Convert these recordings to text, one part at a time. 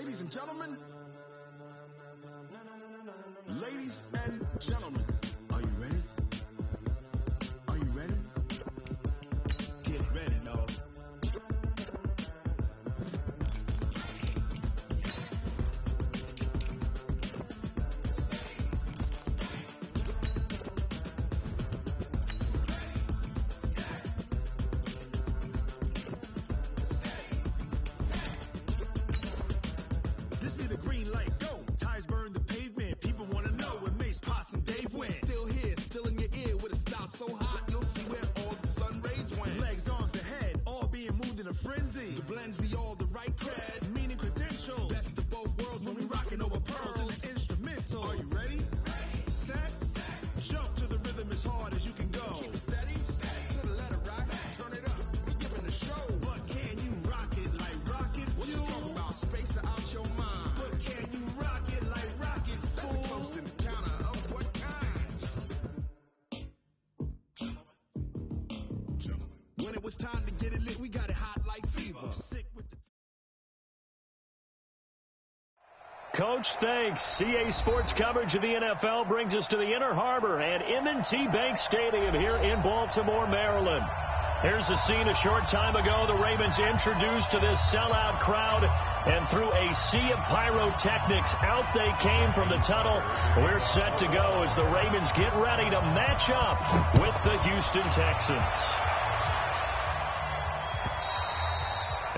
Ladies and gentlemen, are you ready? Are you ready? Get ready, dog. This be the green light, go. Tires burn the pavement. People want to know where Mace, Posse, and Dave went. Still here, still in your ear with a style so hot, you'll see where all the sun rays went. Legs, arms, the head, all being moved in a frenzy. The blends be all the right cred, meaning credential. Best of both worlds when we rockin' over pearls and the instrumental. Are you ready? Set, jump to the rhythm as hard as you can go. Keep it steady, to the letter rock, turn it up, we giving a show. But can you rock it like rocket fuel? What you talking about, space out your mind? But can you rock it like rockets? That's a close encounter of what kind? When it was time to get it lit, we got it hot like fever. Sick with the Coach, thanks. CA Sports coverage of the NFL brings us to the Inner Harbor and M&T Bank Stadium here in Baltimore, Maryland. Here's the scene a short time ago. The Ravens introduced to this sellout crowd, and through a sea of pyrotechnics, out they came from the tunnel. We're set to go as the Ravens get ready to match up with the Houston Texans.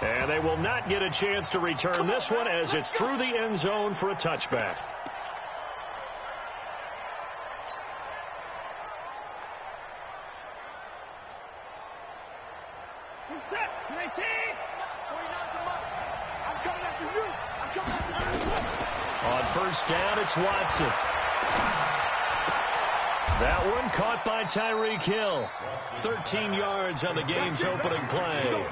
And they will not get a chance to return this one as it's through the end zone for a touchback. set, 19. I'm coming after you. I'm coming after you. On first down, it's Watson. That one caught by Tyreek Hill. 13 yards on the game's opening play.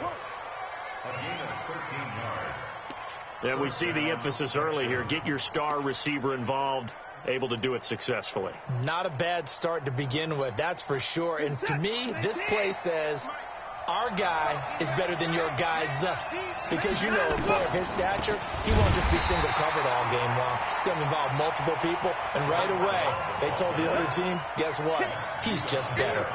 A gain of 13 yards. And we see the emphasis early here. Get your star receiver involved, able to do it successfully. Not a bad start to begin with, that's for sure. And to me, this play says our guy is better than your guy's. Because, you know, a player of his stature, he won't just be single covered all game long. It's going to involve multiple people. And right away, they told the other team, guess what? He's just better.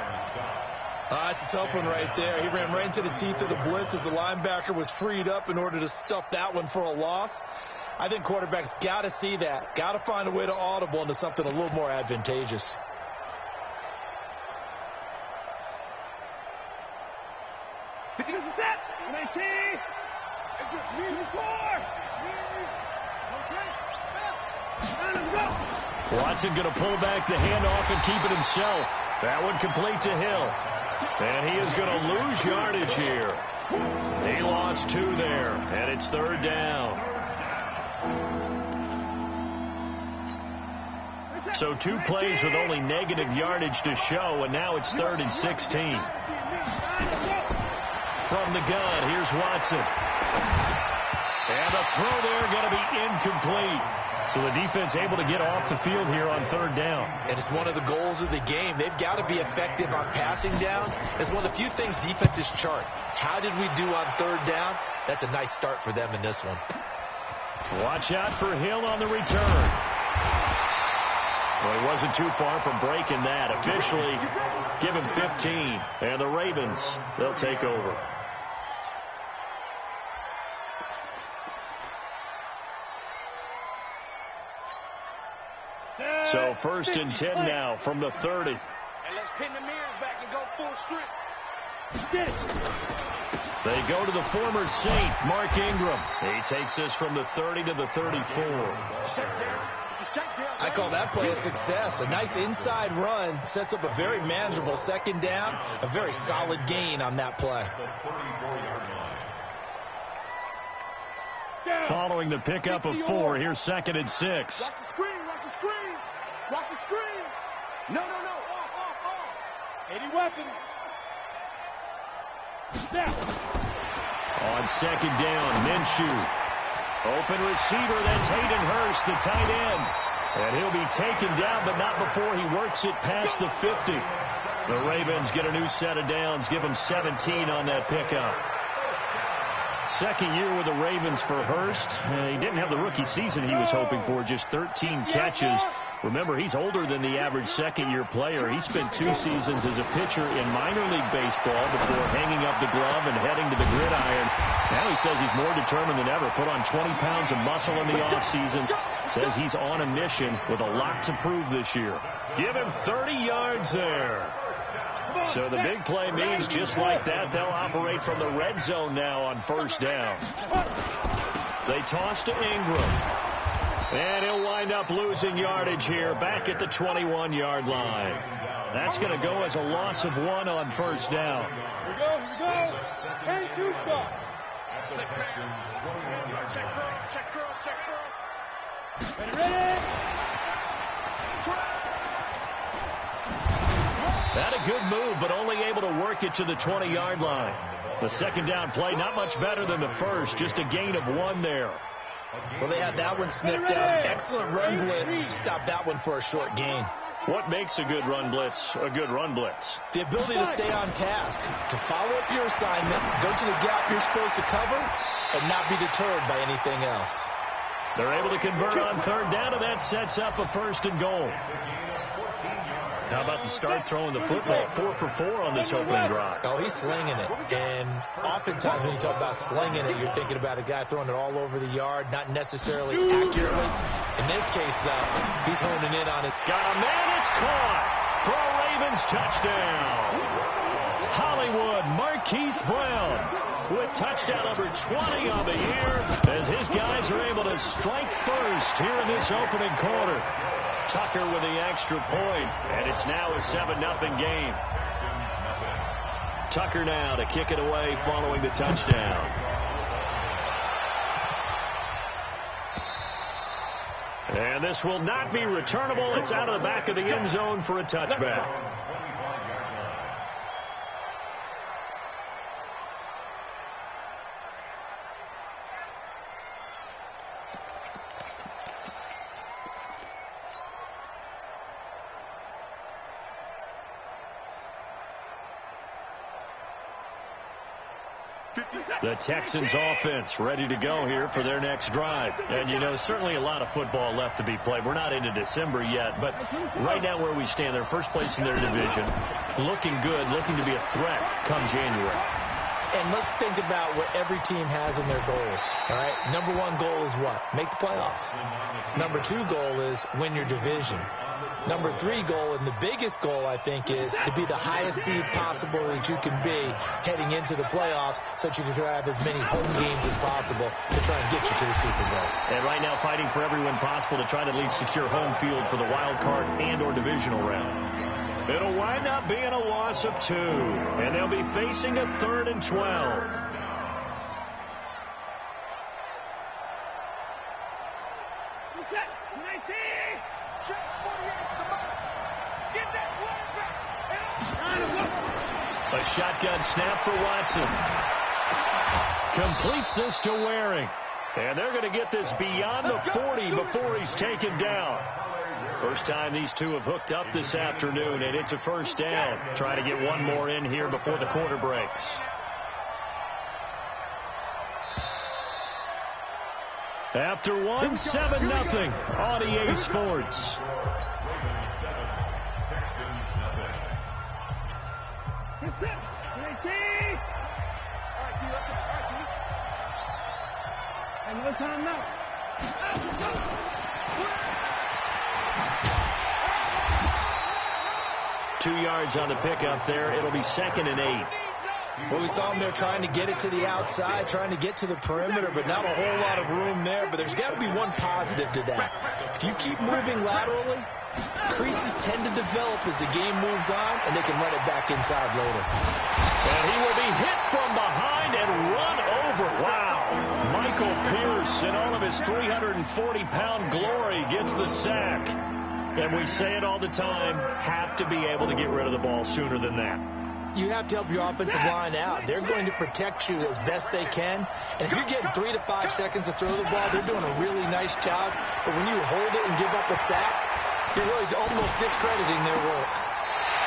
It's a tough one right there. He ran right into the teeth of the blitz as the linebacker was freed up in order to stuff that one for a loss. I think quarterbacks got to see that. Got to find a way to audible into something a little more advantageous. This is it. 19. It's just me and 4. Okay. Let's go. Watson going to pull back the handoff and keep it himself. That one complete to Hill. And he is going to lose yardage here. He lost 2 there, and it's third down. So 2 plays with only negative yardage to show, and now it's 3rd and 16. From the gun, here's Watson. And the throw there going to be incomplete. So the defense able to get off the field here on 3rd down. And it's one of the goals of the game. They've got to be effective on passing downs. It's one of the few things defenses chart. How did we do on 3rd down? That's a nice start for them in this one. Watch out for Hill on the return. Well, he wasn't too far from breaking that. Officially, give him 15. And the Ravens, they'll take over. So 1st and 10 now from the 30. And let's pin the mirrors back and go full strip. They go to the former Saint, Mark Ingram. He takes this from the 30 to the 34. I call that play a success. A nice inside run sets up a very manageable 2nd down. A very solid gain on that play. Following the pickup of 4, here's 2nd and 6. Watch the screen, watch the screen. Watch the screen. No. Off. 80 weapon. Now. On 2nd down, Minshew. Open receiver, that's Hayden Hurst, the tight end. And he'll be taken down, but not before he works it past the 50. The Ravens get a new set of downs, give him 17 on that pickup. Second year with the Ravens for Hurst. He didn't have the rookie season he was hoping for, just 13 catches. Remember, he's older than the average second-year player. He spent 2 seasons as a pitcher in minor league baseball before hanging up the glove and heading to the gridiron. Now he says he's more determined than ever. Put on 20 pounds of muscle in the offseason. Says he's on a mission with a lot to prove this year. Give him 30 yards there. So the big play means just like that, they'll operate from the red zone now on first down. They toss to Ingram. And he'll wind up losing yardage here back at the 21-yard line. That's going to go as a loss of 1 on first down. Here we go. 10-2 stop. Check cross. Ready? Had a good move, but only able to work it to the 20-yard line. The second down play, not much better than the first, just a gain of 1 there. Well, they had that one sniffed out. Excellent run blitz. Stop that one for a short gain. What makes a good run blitz a good run blitz? The ability to stay on task, to follow up your assignment, go to the gap you're supposed to cover, and not be deterred by anything else. They're able to convert on third down, and that sets up a first and goal. How about the start throwing the football? 4 for 4 on this opening drive. Oh, he's slinging it. And oftentimes when you talk about slinging it, you're thinking about a guy throwing it all over the yard, not necessarily accurately. In this case, though, he's honing in on it. Got a man, it's caught for a Ravens touchdown. Hollywood Marquise Brown with touchdown number 20 on the year as his guys are able to strike first here in this opening quarter. Tucker with the extra point, and it's now a 7-0 game. Tucker now to kick it away following the touchdown. And this will not be returnable. It's out of the back of the end zone for a touchback. The Texans offense ready to go here for their next drive. And, you know, certainly a lot of football left to be played. We're not into December yet, but right now where we stand, they're first place in their division, looking good, looking to be a threat come January. And let's think about what every team has in their goals. All right, number 1 goal is what? Make the playoffs. Number 2 goal is win your division. Number 3 goal, and the biggest goal, I think, is to be the highest seed possible that you can be heading into the playoffs so that you can have as many home games as possible to try and get you to the Super Bowl. And right now fighting for every win possible to try to at least secure home field for the wild card and or divisional round. It'll wind up being a loss of 2, and they'll be facing a 3rd and 12. A shotgun snap for Watson. Completes this to Waring. And they're going to get this beyond the 40 before he's taken down. First time these two have hooked up this afternoon, and it's a first down. Trying to get one more in here before the quarter breaks. After one, 7-0 on EA Sports. And no time now. 2 yards on the pickup there. It'll be 2nd and 8. Well, we saw him there trying to get it to the outside, trying to get to the perimeter, but not a whole lot of room there. But there's got to be one positive to that. If you keep moving laterally, creases tend to develop as the game moves on, and they can run it back inside later. And he will be hit from behind and run over. Wow. Michael Pierce, in all of his 340-pound glory, gets the sack. And we say it all the time, have to be able to get rid of the ball sooner than that. You have to help your offensive line out. They're going to protect you as best they can. And if you're getting 3 to 5 seconds to throw the ball, they're doing a really nice job. But when you hold it and give up a sack, you're really almost discrediting their work.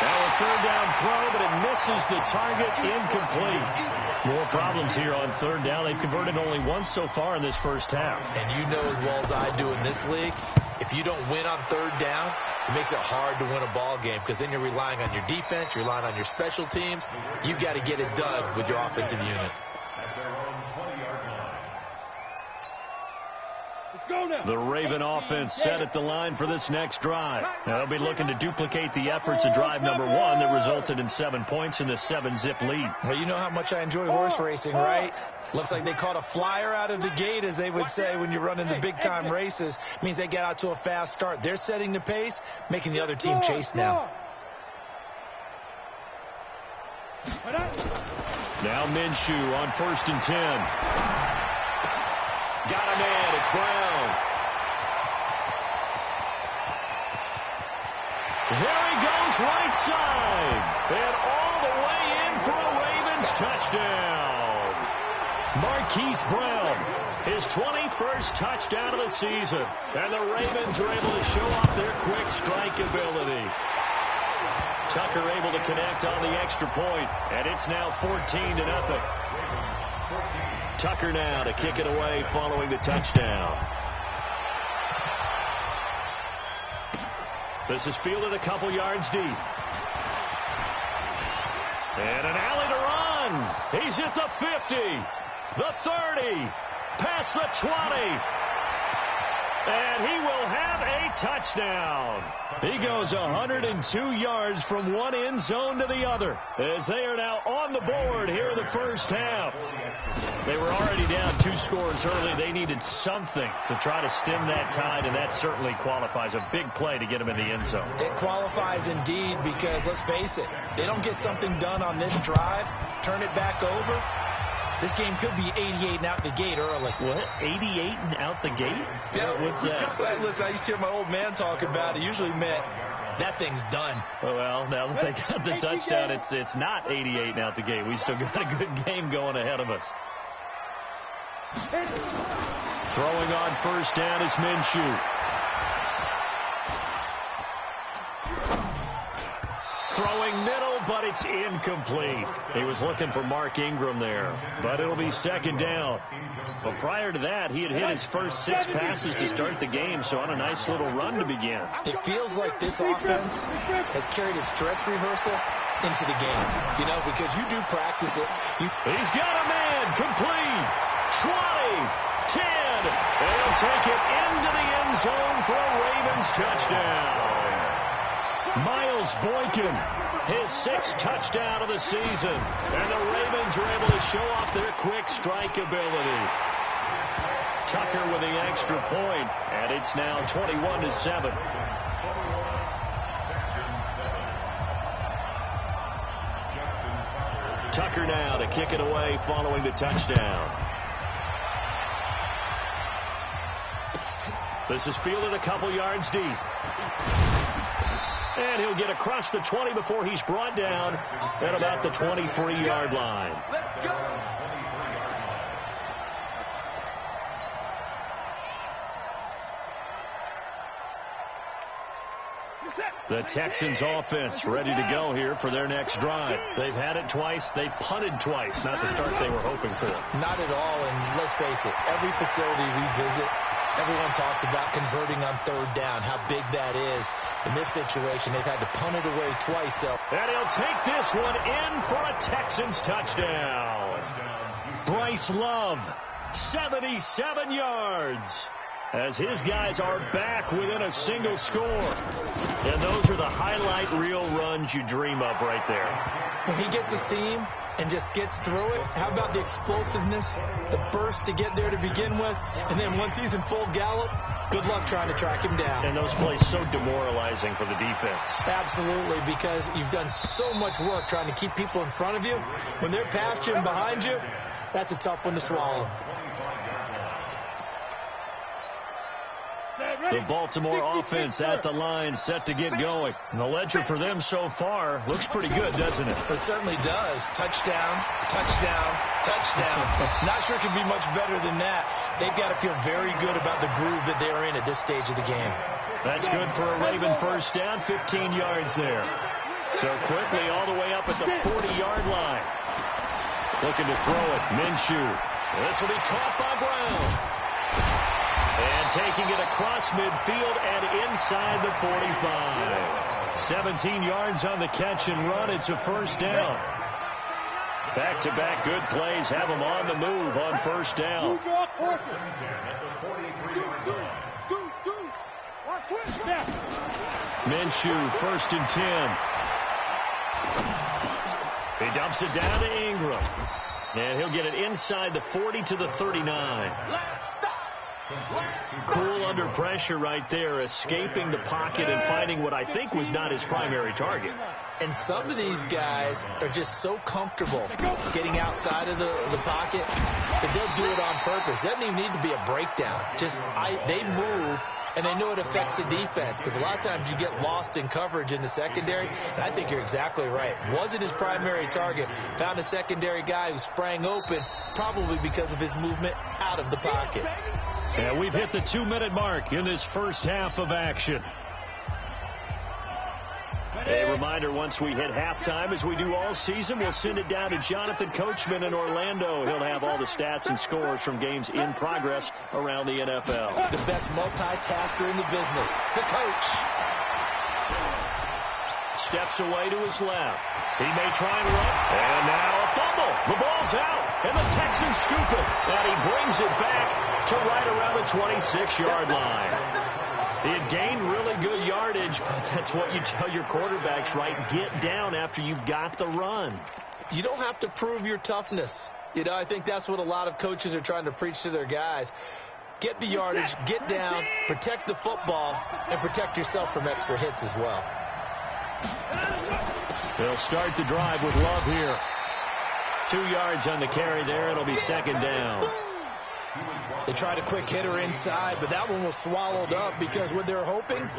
Now a third down throw, but it misses the target, incomplete. More problems here on third down. They've converted only once so far in this first half. And you know as well as I do in this league, if you don't win on third down, it makes it hard to win a ball game because then you're relying on your defense, you're relying on your special teams. You've got to get it done with your offensive unit. The Raven offense set at the line for this next drive. Now they'll be looking to duplicate the efforts of drive number 1 that resulted in 7 points in the 7-zip lead. Well, you know how much I enjoy horse racing, right? Looks like they caught a flyer out of the gate, as they would say when you're running the big-time races. It means they get out to a fast start. They're setting the pace, making the other team chase now. Now Minshew on 1st and 10. Got a man. It's Brown. There he goes, right side. And all the way in for a Ravens touchdown. Marquise Brown, his 21st touchdown of the season. And the Ravens are able to show off their quick strike ability. Tucker able to connect on the extra point, and it's now 14-0. Tucker now to kick it away following the touchdown. This is fielded a couple yards deep. And an alley to run. He's at the 50, the 30, past the 20. And he will have a touchdown. He goes 102 yards from one end zone to the other as they are now on the board here in the first half. They were already down 2 scores early. They needed something to try to stem that tide, and that certainly qualifies. A big play to get them in the end zone. It qualifies indeed because, let's face it, they don't get something done on this drive, turn it back over. This game could be 88 and out the gate early. What? 88 and out the gate? Yeah. What's that? Listen, I used to hear my old man talk about it. Usually meant that thing's done. Well, now that they got the touchdown, it's not 88 and out the gate. We still got a good game going ahead of us. Throwing on 1st down is Minshew. Throwing middle, but it's incomplete. He was looking for Mark Ingram there, but it'll be 2nd down. But prior to that, he had hit his first 6 passes to start the game, so on a nice little run to begin. It feels like this offense has carried its dress rehearsal into the game, you know, because you do practice it. He's got a man, complete, 20, 10, and he'll take it into the end zone for a Ravens touchdown. Miles Boykin, his 6th touchdown of the season, and the Ravens are able to show off their quick strike ability. Tucker with the extra point, and it's now 21-7. Tucker now to kick it away following the touchdown. This is fielded a couple yards deep. And he'll get across the 20 before he's brought down at about the 23-yard line. Let's go. The Texans offense ready to go here for their next drive. They've had it twice. They've punted twice. Not the start they were hoping for. Not at all, and let's face it, every facility we visit, everyone talks about converting on 3rd down, how big that is. In this situation, they've had to punt it away twice. So. And he'll take this one in for a Texans touchdown. Bryce Love, 77 yards. As his guys are back within a single score. And those are the highlight reel runs you dream of right there. When he gets a seam and just gets through it, how about the explosiveness, the burst to get there to begin with, and then once he's in full gallop, good luck trying to track him down. And those plays so demoralizing for the defense. Absolutely, because you've done so much work trying to keep people in front of you. When they're past you and behind you, that's a tough one to swallow. The Baltimore offense at the line, set to get going. And the ledger for them so far looks pretty good, doesn't it? It certainly does. Touchdown, touchdown, touchdown. Not sure it can be much better than that. They've got to feel very good about the groove that they're in at this stage of the game. That's good for a Raven first down, 15 yards there. So quickly all the way up at the 40-yard line. Looking to throw it. Minshew. This will be caught by Brown. And taking it across midfield and inside the 45. 17 yards on the catch and run. It's a first down. Back-to-back good plays have them on the move on first down. Minshew, 1st and 10. He dumps it down to Ingram. And he'll get it inside the 40 to the 39. Cool under pressure right there, escaping the pocket and finding what I think was not his primary target. And some of these guys are just so comfortable getting outside of the pocket that they'll do it on purpose. It doesn't even need to be a breakdown. They move, and they know it affects the defense, because a lot of times you get lost in coverage in the secondary, and I think you're exactly right. Wasn't his primary target. Found a secondary guy who sprang open, probably because of his movement out of the pocket. And we've hit the 2-minute mark in this first half of action. A reminder, once we hit halftime, as we do all season, we'll send it down to Jonathan Coachman in Orlando. He'll have all the stats and scores from games in progress around the NFL. The best multitasker in the business, the coach. Steps away to his left. He may try and run. And now a fumble. The ball's out. And the Texans scoop it. And he brings it back to right around the 26-yard line. He had gained really good yardage, but that's what you tell your quarterbacks, right? Get down after you've got the run. You don't have to prove your toughness. I think that's what a lot of coaches are trying to preach to their guys. Get the yardage, get down, protect the football, and protect yourself from extra hits as well. They'll start the drive with Love here. 2 yards on the carry there. It'll be 2nd down. They tried a quick hitter inside, but that one was swallowed up because what they're hoping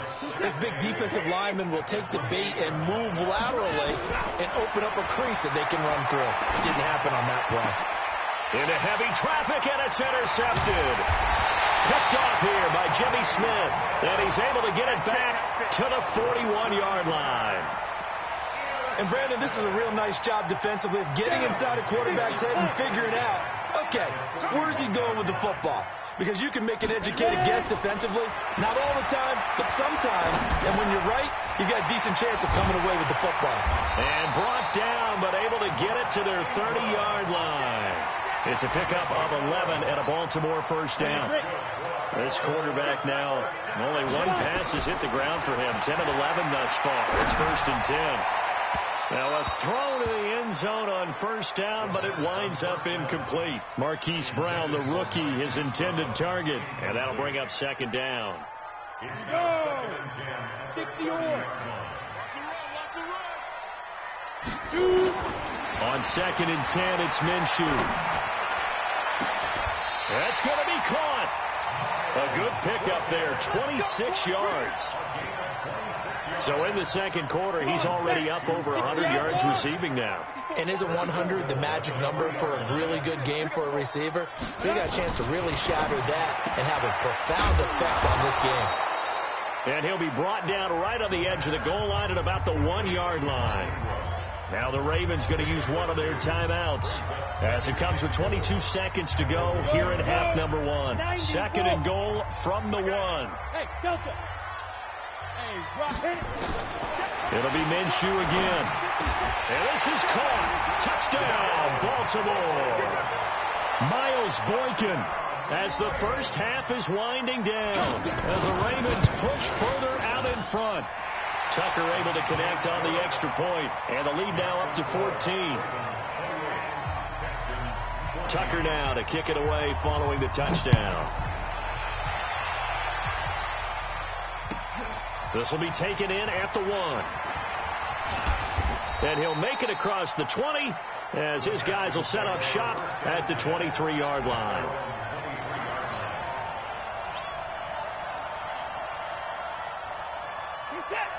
is big defensive linemen will take the bait and move laterally and open up a crease that they can run through. It didn't happen on that play. Into heavy traffic, and it's intercepted. Picked off here by Jimmy Smith, and he's able to get it back to the 41-yard line. And, Brandon, this is a real nice job defensively of getting inside a quarterback's head and figuring out, okay, where's he going with the football? Because you can make an educated guess defensively, not all the time, but sometimes. And when you're right, you've got a decent chance of coming away with the football. And brought down, but able to get it to their 30-yard line. It's a pickup of 11 and a Baltimore first down. This quarterback now, only one pass has hit the ground for him. 10 of 11 thus far. It's 1st and 10. Now a throw to the end zone on first down, but it winds up incomplete. Marquise Brown, the rookie, his intended target. And that'll bring up 2nd down. Go! 60 on. On 2nd and 10, it's Minshew. That's going to be caught. A good pickup there, 26 yards. So in the second quarter, he's already up over 100 yards receiving now. And isn't 100 the magic number for a really good game for a receiver? So he got a chance to really shatter that and have a profound effect on this game. And he'll be brought down right on the edge of the goal line at about the 1-yard line. Now the Ravens going to use one of their timeouts as it comes with 22 seconds to go here in half number 1. 2nd and goal from the 1. Hey, Delta. It'll be Minshew again. And this is caught. Touchdown, Baltimore. Miles Boykin as the first half is winding down as the Ravens push further out in front. Tucker able to connect on the extra point, and the lead now up to 14. Tucker now to kick it away following the touchdown. This will be taken in at the 1. And he'll make it across the 20 as his guys will set up shop at the 23-yard line.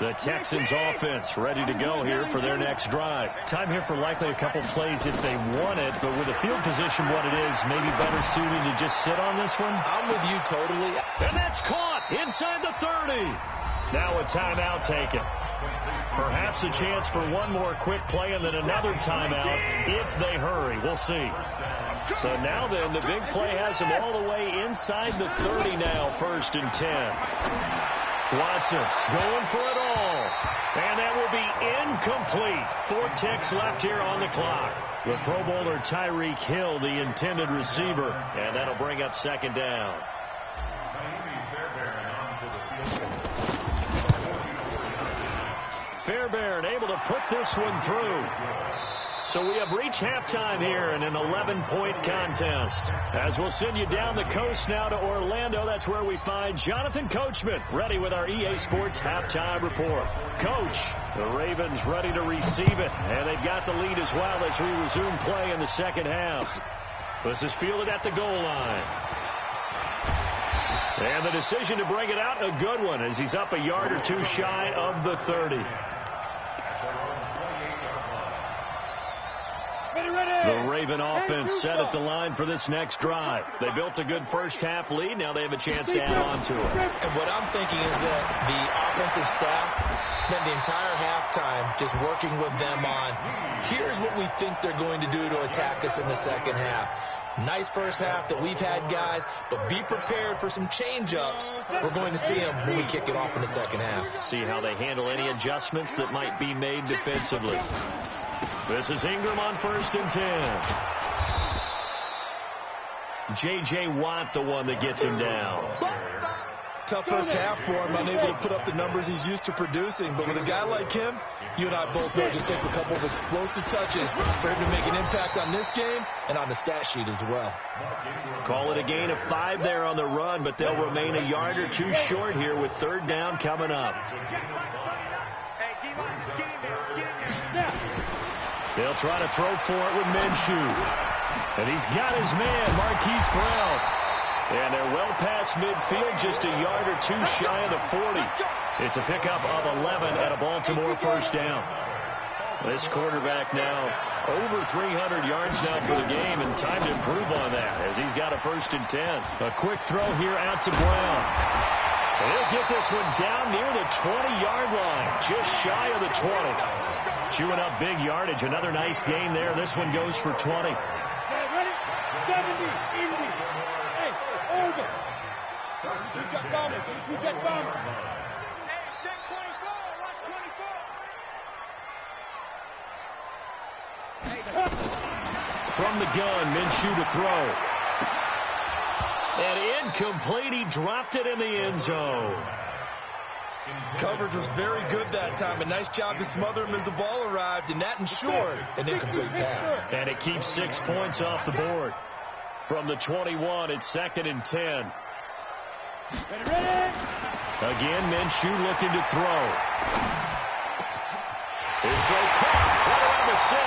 The Texans offense ready to go here for their next drive. Time here for likely a couple plays if they want it, but with the field position what it is, maybe better suited to just sit on this one. I'm with you totally. And that's caught inside the 30. Now a timeout taken. Perhaps a chance for one more quick play and then another timeout if they hurry. We'll see. So now then, the big play has them all the way inside the 30 now, 1st and 10. Watson going for it all. And that will be incomplete. 4 ticks left here on the clock. The Pro Bowler Tyreek Hill, the intended receiver. And that'll bring up 2nd down. Fairbairn able to put this one through. So we have reached halftime here in an 11-point contest. As we'll send you down the coast now to Orlando, that's where we find Jonathan Coachman ready with our EA Sports halftime report. Coach, the Ravens ready to receive it, and they've got the lead as well as we resume play in the second half. This is fielded at the goal line. And the decision to bring it out, a good one, as he's up a yard or two shy of the 30. The Raven offense set at the line for this next drive. They built a good first-half lead. Now they have a chance to add on to it. And what I'm thinking is that the offensive staff spend the entire halftime just working with them on, here's what we think they're going to do to attack us in the second half. Nice first half that we've had, guys, but be prepared for some change-ups. We're going to see them when we kick it off in the second half. See how they handle any adjustments that might be made defensively. This is Ingram on 1st and 10. J.J. Watt, the one that gets him down. Tough first half for him, unable to put up the numbers he's used to producing. But with a guy like him, you and I both know it just takes a couple of explosive touches for him to make an impact on this game and on the stat sheet as well. Call it a gain of 5 there on the run, but they'll remain a yard or two short here with 3rd down coming up. They'll try to throw for it with Minshew. And he's got his man, Marquise Brown. And they're well past midfield, just a yard or two shy of the 40. It's a pickup of 11 at a Baltimore 1st down. This quarterback now over 300 yards now for the game, and time to improve on that as he's got a 1st and 10. A quick throw here out to Brown. And he'll get this one down near the 20-yard line, just shy of the 20. Chewing up big yardage. Another nice gain there. This one goes for 20. 70, Indy. Hey, over. You jet bomber. You jet bomber. Hey, check 24. Watch 24. From the gun, Minshew to throw. And incomplete. He dropped it in the end zone. Coverage was very good that time. A nice job to smother him as the ball arrived, and that ensured an incomplete pass. And it keeps 6 points off the board. From the 21, it's 2nd and 10. Again, Minshew looking to throw. His throw caught right around the 6.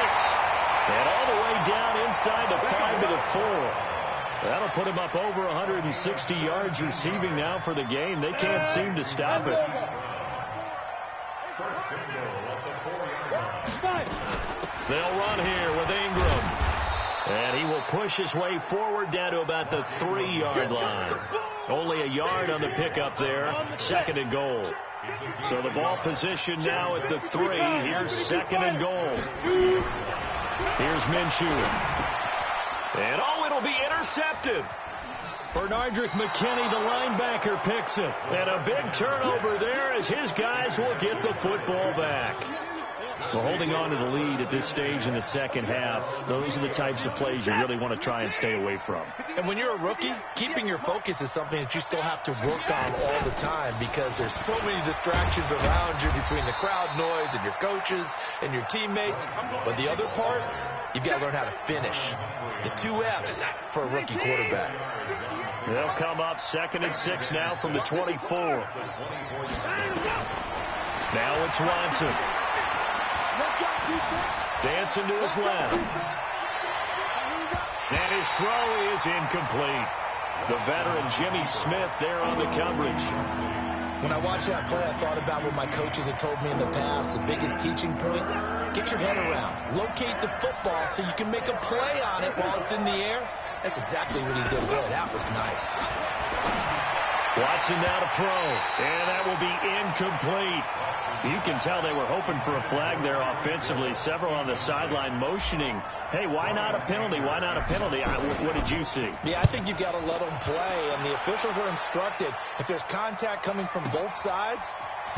And all the way down inside the 5 to the 4. That'll put him up over 160 yards receiving now for the game. They can't seem to stop it. They'll run here with Ingram. And he will push his way forward down to about the 3-yard line. Only a yard on the pickup there. 2nd and goal. So the ball position now at the 3. Here's 2nd and goal. Here's Minshew. And it'll be intercepted. Bernardrick McKinney, the linebacker, picks it. And a big turnover there as his guys will get the football back. Well, holding on to the lead at this stage in the second half, those are the types of plays you really want to try and stay away from. And when you're a rookie, keeping your focus is something that you still have to work on all the time because there's so many distractions around you between the crowd noise and your coaches and your teammates. But the other part, you've got to learn how to finish. It's the 2 F's for a rookie quarterback. They'll come up 2nd and 6 now from the 24. Now it's Watson. Dancing to his left. And his throw is incomplete. The veteran Jimmy Smith there on the coverage. When I watched that play, I thought about what my coaches had told me in the past. The biggest teaching point, get your head around. Locate the football so you can make a play on it while it's in the air. That's exactly what he did there. That was nice. Watson now to throw, and that will be incomplete. You can tell they were hoping for a flag there offensively. Several on the sideline motioning, hey, why not a penalty? Why not a penalty? What did you see? Yeah, I think you've got to let them play, and the officials are instructed, if there's contact coming from both sides,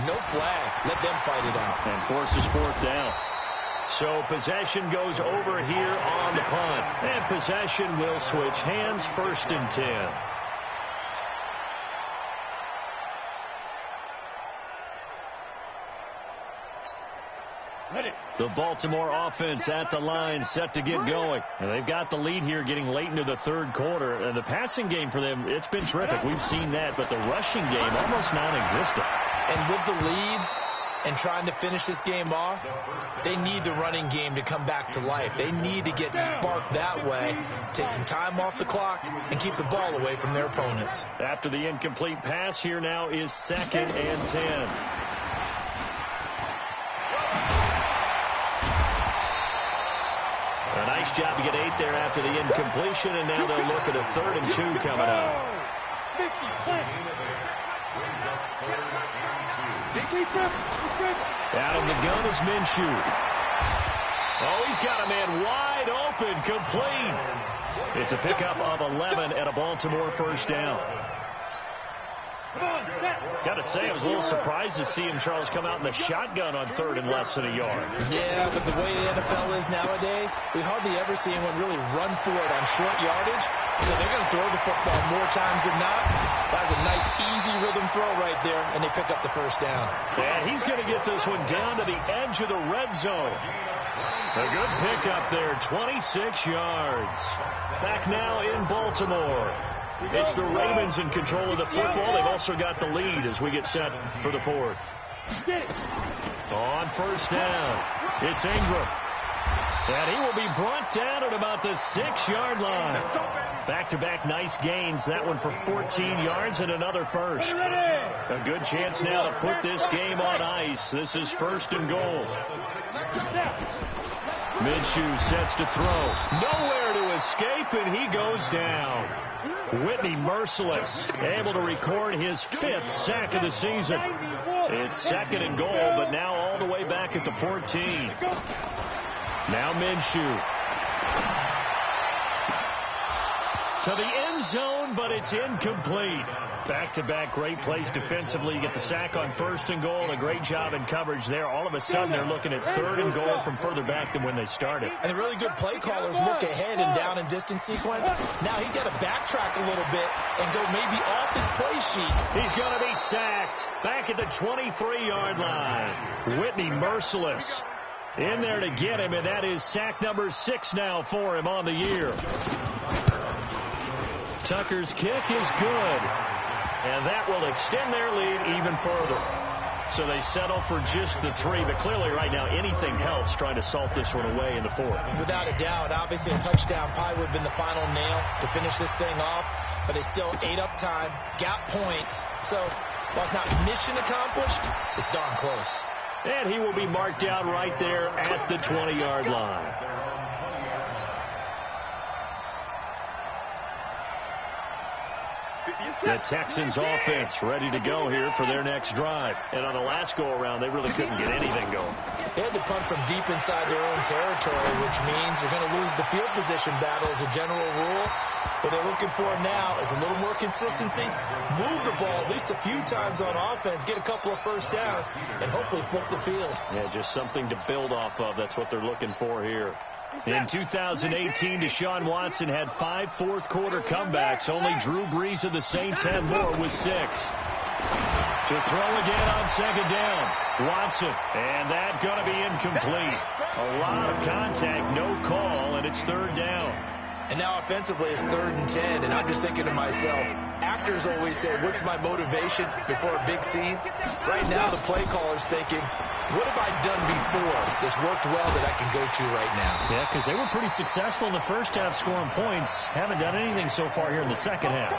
no flag. Let them fight it out. And forces fourth down. So possession goes over here on the punt. And possession will switch hands, 1st and 10. The Baltimore offense at the line, set to get going. And they've got the lead here getting late into the 3rd quarter. And the passing game for them, it's been terrific. We've seen that, but the rushing game almost non-existent. And with the lead and trying to finish this game off, they need the running game to come back to life. They need to get sparked that way, take some time off the clock, and keep the ball away from their opponents. After the incomplete pass, here now is 2nd and 10. A nice job to get 8 there after the incompletion, and now they'll look at a 3rd and 2 coming up. Out of the gun is Minshew. Oh, he's got a man wide open, complete. It's a pickup of 11 at a Baltimore 1st down. Got to say, I was a little surprised to see him, Charles, come out in the shotgun on 3rd and less than a yard. Yeah, but the way the NFL is nowadays, we hardly ever see anyone really run for it on short yardage. So they're going to throw the football more times than not. That was a nice, easy rhythm throw right there, and they pick up the 1st down. And he's going to get this one down to the edge of the red zone. A good pickup there, 26 yards. Back now in Baltimore. It's the Ravens in control of the football. They've also got the lead as we get set for the 4th. On 1st down, it's Ingram. And he will be brought down at about the 6-yard line. Back-to-back nice gains. That one for 14 yards and another 1st. A good chance now to put this game on ice. This is 1st and goal. Minshew sets to throw. Nowhere to escape, and he goes down. Whitney merciless, able to record his 5th sack of the season. It's 2nd and goal, but now all the way back at the 14. Now Minshew. To the end zone, but it's incomplete. Back-to-back great plays defensively. You get the sack on 1st and goal. A great job in coverage there. All of a sudden, they're looking at 3rd and goal from further back than when they started. And the really good play callers look ahead and down and distance sequence. Now he's got to backtrack a little bit and go maybe off his play sheet. He's going to be sacked back at the 23-yard line. Whitney merciless in there to get him, and that is sack number 6 now for him on the year. Tucker's kick is good, and that will extend their lead even further. So they settle for just the 3, but clearly right now anything helps trying to salt this one away in the 4th. Without a doubt, obviously a touchdown probably would have been the final nail to finish this thing off, but they still ate up time, got points. So while it's not mission accomplished, it's darn close. And he will be marked down right there at the 20-yard line. The Texans offense ready to go here for their next drive. And on the last go-around, they really couldn't get anything going. They had to punt from deep inside their own territory, which means they're going to lose the field position battle as a general rule. What they're looking for now is a little more consistency, move the ball at least a few times on offense, get a couple of 1st downs, and hopefully flip the field. Yeah, just something to build off of. That's what they're looking for here. In 2018, Deshaun Watson had 5 fourth-quarter comebacks. Only Drew Brees of the Saints had more with 6. To throw again on 2nd down. Watson, and that going to be incomplete. A lot of contact, no call, and it's 3rd down. And now offensively it's 3rd and 10, and I'm just thinking to myself, actors always say, what's my motivation before a big scene? Right now the play caller's thinking, what have I done before that's worked well that I can go to right now? Yeah, because they were pretty successful in the first half scoring points. Haven't done anything so far here in the second half.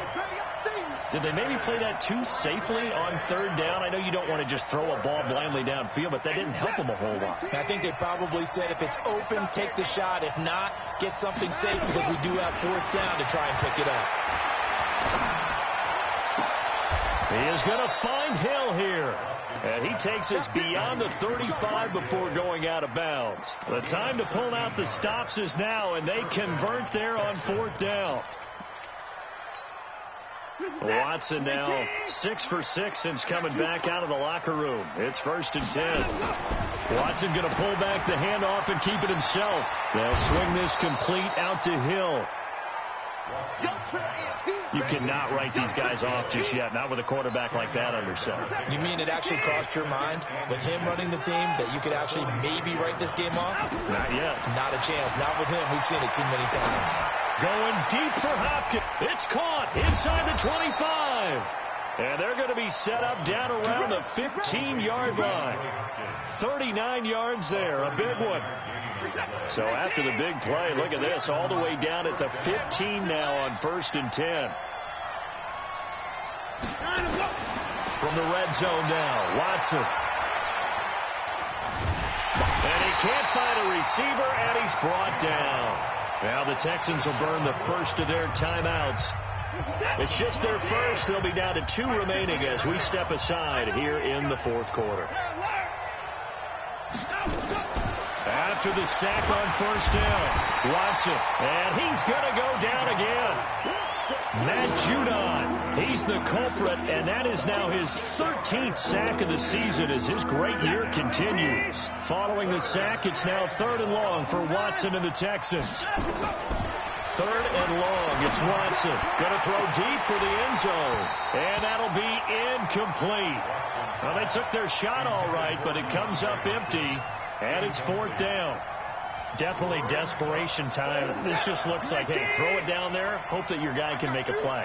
Did they maybe play that too safely on 3rd down? I know you don't want to just throw a ball blindly downfield, but that didn't help them a whole lot. I think they probably said if it's open, take the shot. If not, get something safe because we do have 4th down to try and pick it up. He is going to find Hill here. And he takes us beyond the 35 before going out of bounds. The time to pull out the stops is now, and they convert there on 4th down. Watson now 6 for 6 since coming back out of the locker room. It's 1st and 10. Watson going to pull back the handoff and keep it himself. They'll swing this complete out to Hill. You cannot write these guys off just yet, not with a quarterback like that under center. You mean it actually crossed your mind with him running the team that you could actually maybe write this game off? Not yet. Not a chance. Not with him. We've seen it too many times. Going deep for Hopkins. It's caught inside the 25. And they're going to be set up down around the 15-yard line. 39 yards there, a big one. So after the big play, look at this, all the way down at the 15 now on 1st and 10. From the red zone now, Watson. And he can't find a receiver, and he's brought down. Now the Texans will burn the first of their timeouts. It's just their first. They'll be down to 2 remaining as we step aside here in the 4th quarter. After the sack on 1st down, Watson, and he's going to go down again. Matt Judon, he's the culprit, and that is now his 13th sack of the season as his great year continues. Following the sack, it's now 3rd and long for Watson and the Texans. 3rd and long, it's Watson. Going to throw deep for the end zone, and that'll be incomplete. Well, they took their shot all right, but it comes up empty, and it's 4th down. Definitely desperation time. This just looks like, hey, throw it down there, hope that your guy can make a play.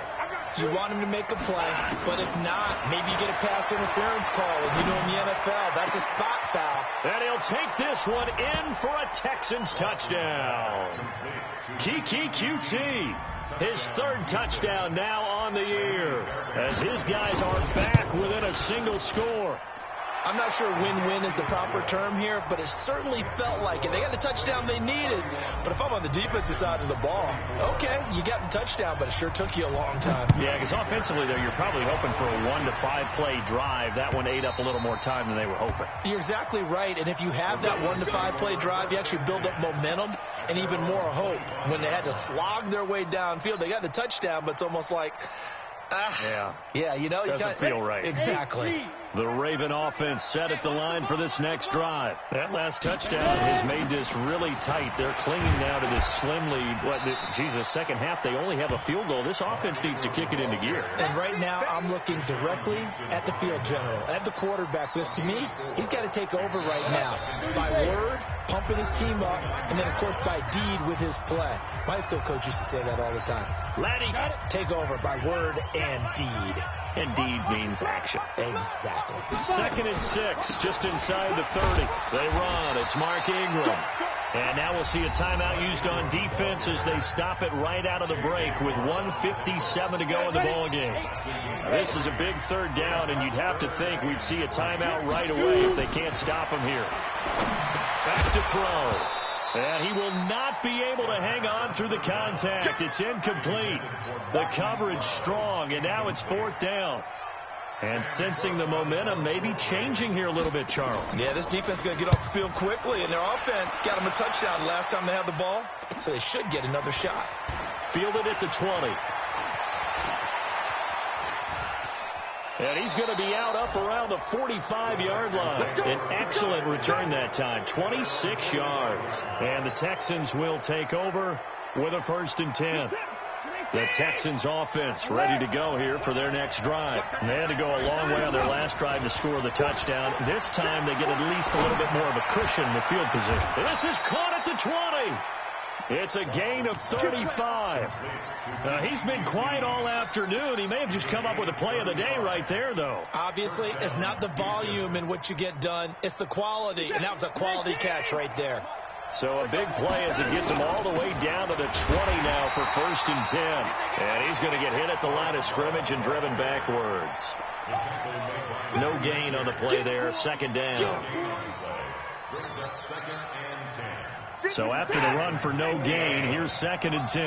You want him to make a play, but if not, maybe you get a pass interference call. And you know in the NFL, that's a spot foul. And he'll take this one in for a Texans touchdown. Kiki QT, his 3rd touchdown now on the year, as his guys are back within a single score. I'm not sure win-win is the proper term here, but it certainly felt like it. They got the touchdown they needed, but if I'm on the defensive side of the ball, okay, you got the touchdown, but it sure took you a long time. Yeah, because offensively, though, you're probably hoping for a 1 to 5 play drive. That one ate up a little more time than they were hoping. You're exactly right, and if you have that 1 to 5 play drive, you actually build up momentum and even more hope. When they had to slog their way downfield, they got the touchdown, but it's almost like, yeah, you know, doesn't feel right. Exactly. The Raven offense set at the line for this next drive. That last touchdown has made this really tight. They're clinging now to this slim lead. Second half, they only have a field goal. This offense needs to kick it into gear. And right now, I'm looking directly at the field general, at the quarterback. Because to me, he's got to take over right now. By word, pumping his team up, and then, of course, by deed with his play. My high school coach used to say that all the time. Laddie, take over by word and deed. And deed means action. Exactly. 2nd and 6, just inside the 30. They run. It's Mark Ingram. And now we'll see a timeout used on defense as they stop it right out of the break with 1:57 to go in the ballgame. This is a big 3rd down, and you'd have to think we'd see a timeout right away if they can't stop him here. Back to throw. And he will not be able to hang on through the contact. It's incomplete. The coverage strong, and now it's 4th down. And sensing the momentum, maybe changing here a little bit, Charles. Yeah, this defense is going to get off the field quickly, and their offense got them a touchdown last time they had the ball, so they should get another shot. Fielded at the 20. And he's going to be out up around the 45-yard line. An excellent return that time, 26 yards. And the Texans will take over with a 1st and 10. The Texans offense ready to go here for their next drive. And they had to go a long way on their last drive to score the touchdown. This time they get at least a little bit more of a cushion in the field position. This is caught at the 20. It's a gain of 35. He's been quiet all afternoon. He may have just come up with a play of the day right there, though. Obviously, it's not the volume in which you get done. It's the quality, and that was a quality catch right there. So a big play as it gets him all the way down to the 20 now for 1st and 10. And he's going to get hit at the line of scrimmage and driven backwards. No gain on the play there, 2nd down. So after the run for no gain, here's 2nd and 10.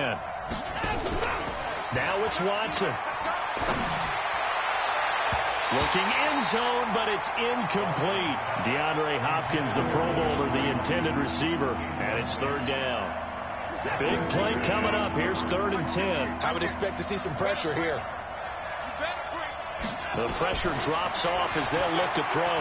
Now it's Watson. Looking end zone, but it's incomplete. DeAndre Hopkins, the Pro Bowler, the intended receiver, and it's third down. Big play coming up. Here's 3rd and 10. I would expect to see some pressure here. The pressure drops off as they'll look to throw.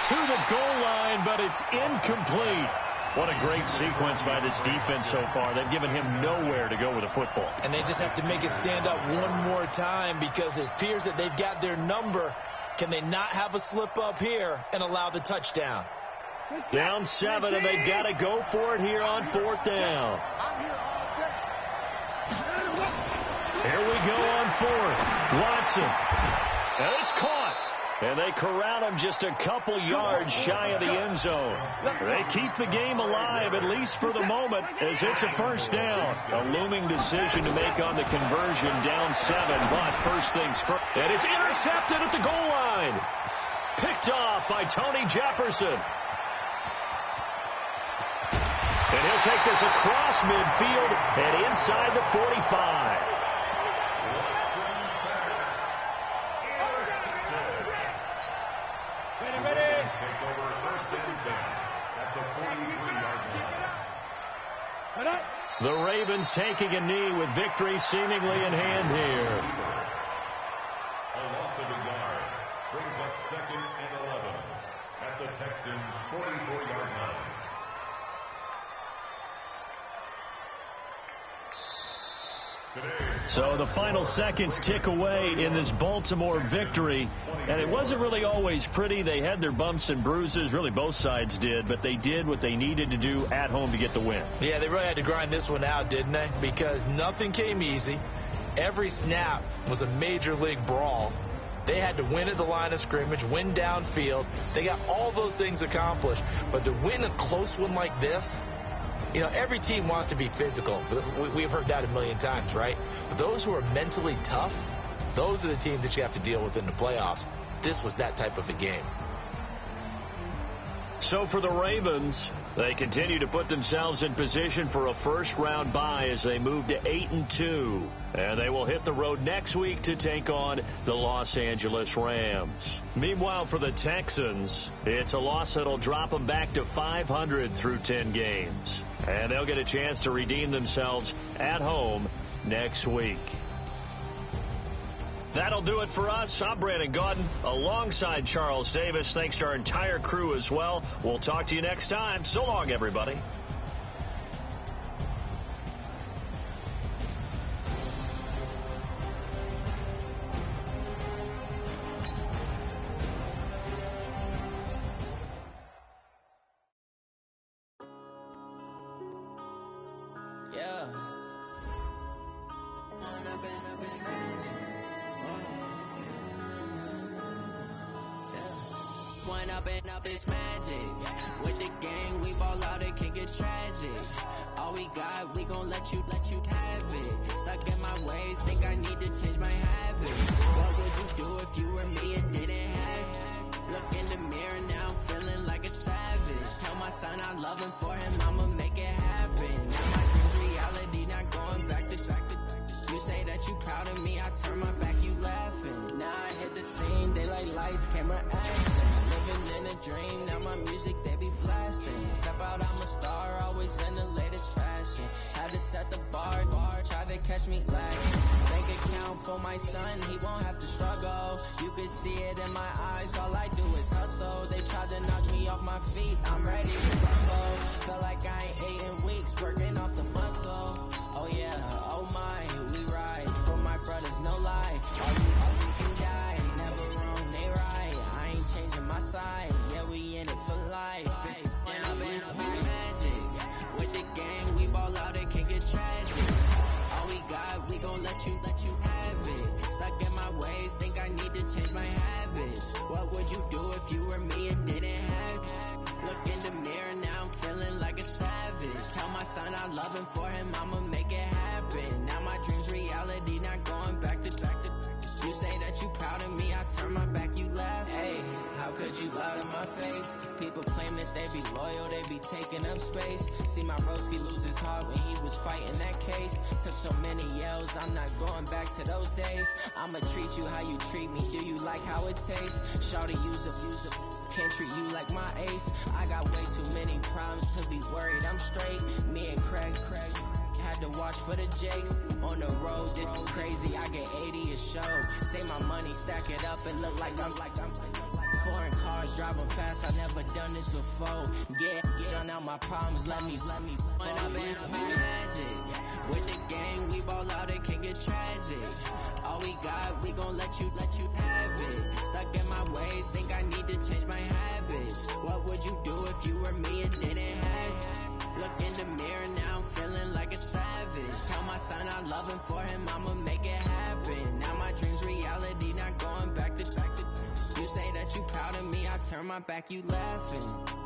To the goal line, but it's incomplete. What a great sequence by this defense so far. They've given him nowhere to go with the football. And they just have to make it stand up one more time because it appears that they've got their number. Can they not have a slip up here and allow the touchdown? Down 7, and they've got to go for it here on 4th down. Here we go on 4th. Watson. And it's caught. And they corral him just a couple yards shy of the end zone. They keep the game alive, at least for the moment, as it's a first down. A looming decision to make on the conversion, down 7. But first things first. And it's intercepted at the goal line. Picked off by Tony Jefferson. And he'll take this across midfield and inside the 45. The Ravens taking a knee with victory seemingly in hand here. A loss of a yard brings up 2nd and 11 at the Texans' 44-yard line. So the final seconds tick away in this Baltimore victory. And it wasn't really always pretty. They had their bumps and bruises. Really, both sides did. But they did what they needed to do at home to get the win. Yeah, they really had to grind this one out, didn't they? Because nothing came easy. Every snap was a major league brawl. They had to win at the line of scrimmage, win downfield. They got all those things accomplished. But to win a close one like this, you know, every team wants to be physical. We've heard that a million times, right? But those who are mentally tough, those are the teams that you have to deal with in the playoffs. This was that type of a game. So for the Ravens, they continue to put themselves in position for a first-round bye as they move to 8-2. And they will hit the road next week to take on the Los Angeles Rams. Meanwhile, for the Texans, it's a loss that'll drop them back to 500 through 10 games. And they'll get a chance to redeem themselves at home next week. That'll do it for us. I'm Brandon Gaudin alongside Charles Davis. Thanks to our entire crew as well. We'll talk to you next time. So long, everybody. Up is magic. With the gang, we ball out, it can get tragic. All we got, we gon' let you have it. Stuck in my ways, think I need to change my habits. What would you do if you were me and didn't have it? Look in the mirror now, I'm feeling like a savage. Tell my son I love him, for him I'ma make it happen. Now my dream's reality, not going back to. You say that you proud of me, I turn my back, you laughing. Now I hit the scene, they like lights, camera, action. In a dream, now my music they be blasting. Step out, I'm a star, always in the latest fashion. Had to set the bar, try to catch me lacking. Bank account for my son, he won't have to struggle. You can see it in my eyes, all I do is hustle. They tried to knock me off my feet, I'm ready to rumble. Feel like I ain't ate in weeks, working off the muscle. Oh yeah, oh my, we ride for my brothers, no lie. All you can die, never wrong, they right. I ain't changing my side, yeah, we in it for life. Down, it's magic. With the gang, we ball out, it can get tragic. All we got, we gon' let you have it. Stuck in my ways, think I need to change my habits. What would you do if you were me and didn't have it? Look in the mirror, now I'm feeling like a savage. Tell my son I love him, for him I'ma make it happen. Now my dream's reality, not going back to. You say that you proud of me, I turn my back, you laugh. Hey, how could you lie to my face? People claim that they be loyal, they be taking up space. See my broski lose his talk when he was fighting that case. Took so many yells, I'm not going back to those days. I'ma treat you how you treat me, do you like how it tastes? Shawty, use a can't treat you like my ace. I got way too many problems to be worried, I'm straight. Me and Craig had to watch for the Jakes. On the road, this crazy, I get 80 a show. Say my money, stack it up, and look like I'm foreign cars, driving fast, I never done this before. Get done out my problems, let me point up and magic. With the gang, we ball out, it can get tragic. All we got, we gon' let you have it. Stuck in my ways, think I need to change my habits. What would you do if you were me and didn't have it? Look in the mirror, now I'm feeling like a savage. Tell my son I love him, for him I'ma make it happen. Now my dream's reality, not going back to. You say that you proud of me, I turn my back, you laughing.